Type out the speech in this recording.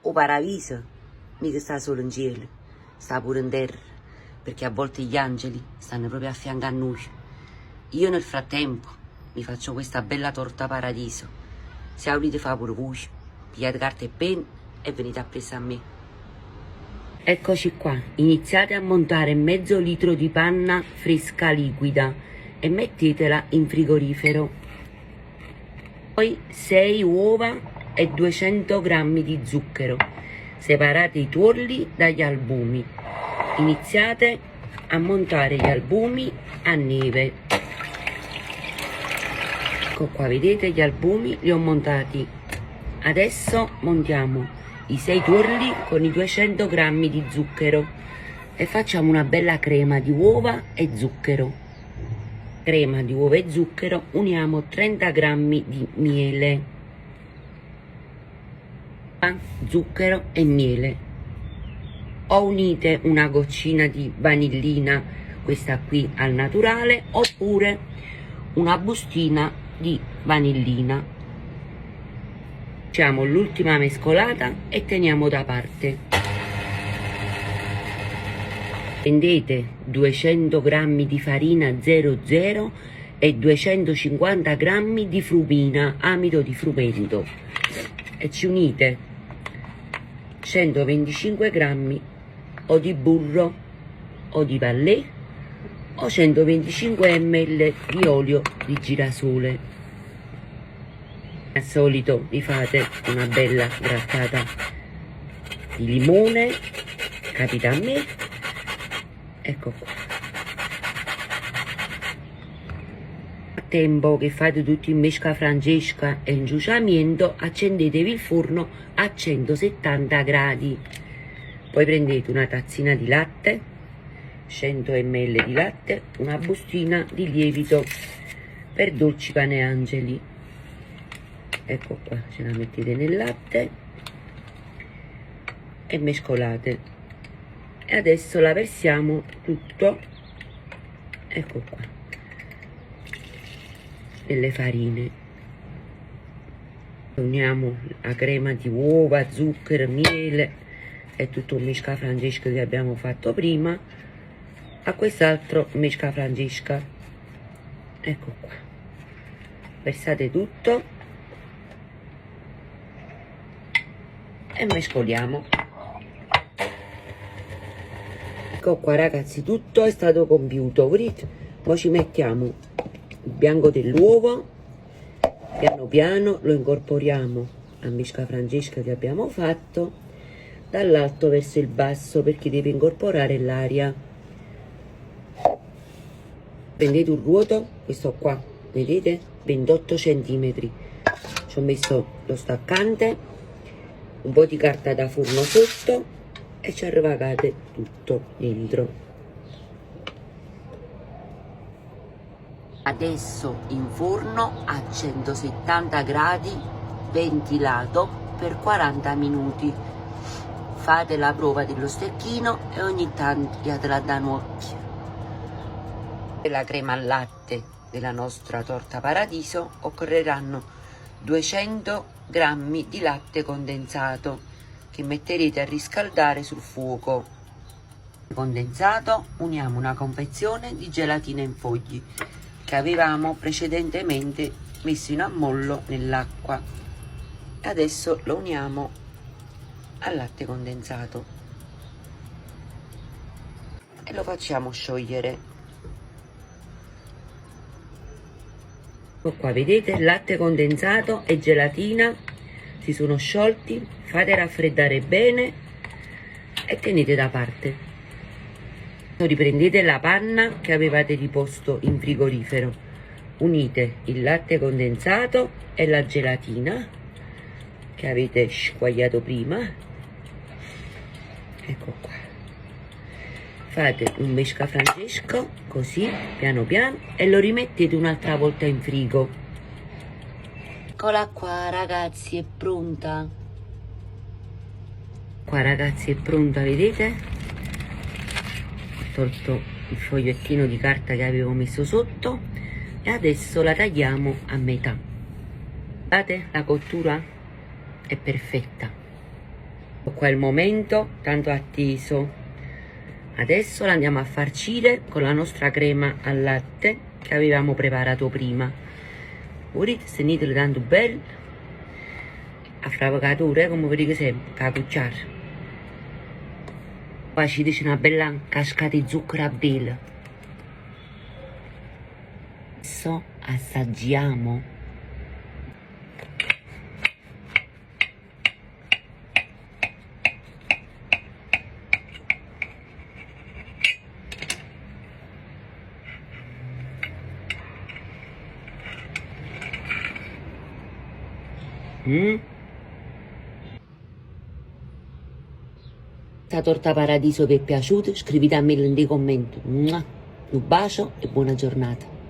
o paradiso mica sta solo in cielo, sta pure in terra, perché a volte gli angeli stanno proprio a fianco a noi. Io nel frattempo mi faccio questa bella torta paradiso. Se volete fare pure voi, pigliate carta e penna e venite a presa a me. Eccoci qua, iniziate a montare mezzo litro di panna fresca liquida e mettetela in frigorifero. Poi 6 uova e 200 grammi di zucchero. Separate i tuorli dagli albumi. Iniziate a montare gli albumi a neve. Ecco qua, vedete gli albumi li ho montati. Adesso montiamo i 6 tuorli con i 200 grammi di zucchero e facciamo una bella crema di uova e zucchero. Crema di uova e zucchero, uniamo 30 grammi di miele, zucchero e miele. O unite una goccina di vanillina, questa qui al naturale, oppure una bustina di vanillina. Facciamo l'ultima mescolata e teniamo da parte. Prendete 200 grammi di farina 00 e 250 grammi di frumina, amido di frumento, e ci unite 125 grammi o di burro o di vallè o 125 ml di olio di girasole. Al solito vi fate una bella grattata di limone, capita a me. Ecco qua. A tempo che fate tutto in mesca francesca e in giuciamento, accendetevi il forno a 170 gradi. Poi prendete una tazzina di latte, 100 ml di latte, una bustina di lievito per dolci pane angeli. Ecco qua, ce la mettete nel latte e mescolate. E adesso la versiamo tutto, ecco qua, nelle farine. Uniamo la crema di uova, zucchero, miele e tutto il mesca francesca che abbiamo fatto prima a quest'altro mesca francesca. Ecco qua, versate tutto e mescoliamo. Ecco qua ragazzi, tutto è stato compiuto. Vedete? Poi ci mettiamo il bianco dell'uovo, piano piano lo incorporiamo al mesca francesca che abbiamo fatto dall'alto verso il basso, perché deve incorporare l'aria. Prendete un ruoto, questo qua, vedete? 28 cm. Ci ho messo lo staccante, un po' di carta da forno sotto e ci arrovagate tutto dentro. Adesso in forno a 170 gradi ventilato per 40 minuti. Fate la prova dello stecchino e ogni tanto diatela da un occhio. Per la crema al latte della nostra torta paradiso occorreranno 200 grammi di latte condensato che metterete a riscaldare sul fuoco. Condensato, uniamo una confezione di gelatina in fogli che avevamo precedentemente messo in ammollo nell'acqua. Adesso lo uniamo al latte condensato e lo facciamo sciogliere. Ecco qua, vedete, latte condensato e gelatina si sono sciolti. Fate raffreddare bene e tenete da parte. Riprendete la panna che avevate riposto in frigorifero, unite il latte condensato e la gelatina che avete squagliato prima. Ecco qua, fate un mesca francesco così piano piano e lo rimettete un'altra volta in frigo. Eccola qua ragazzi, è pronta. Qua ragazzi è pronta, vedete? Ho tolto il fogliettino di carta che avevo messo sotto e adesso la tagliamo a metà. Guardate, la cottura è perfetta. Qua è il momento tanto atteso. Adesso la andiamo a farcire con la nostra crema al latte che avevamo preparato prima. Ora stenete tanto bello a fravocatura, come vedete sempre, a cucciare. Poi ci dice una bella cascata di zucchero a velo. Adesso assaggiamo. Questa torta paradiso vi è piaciuta? Scrivete a me nei commenti. Un bacio e buona giornata.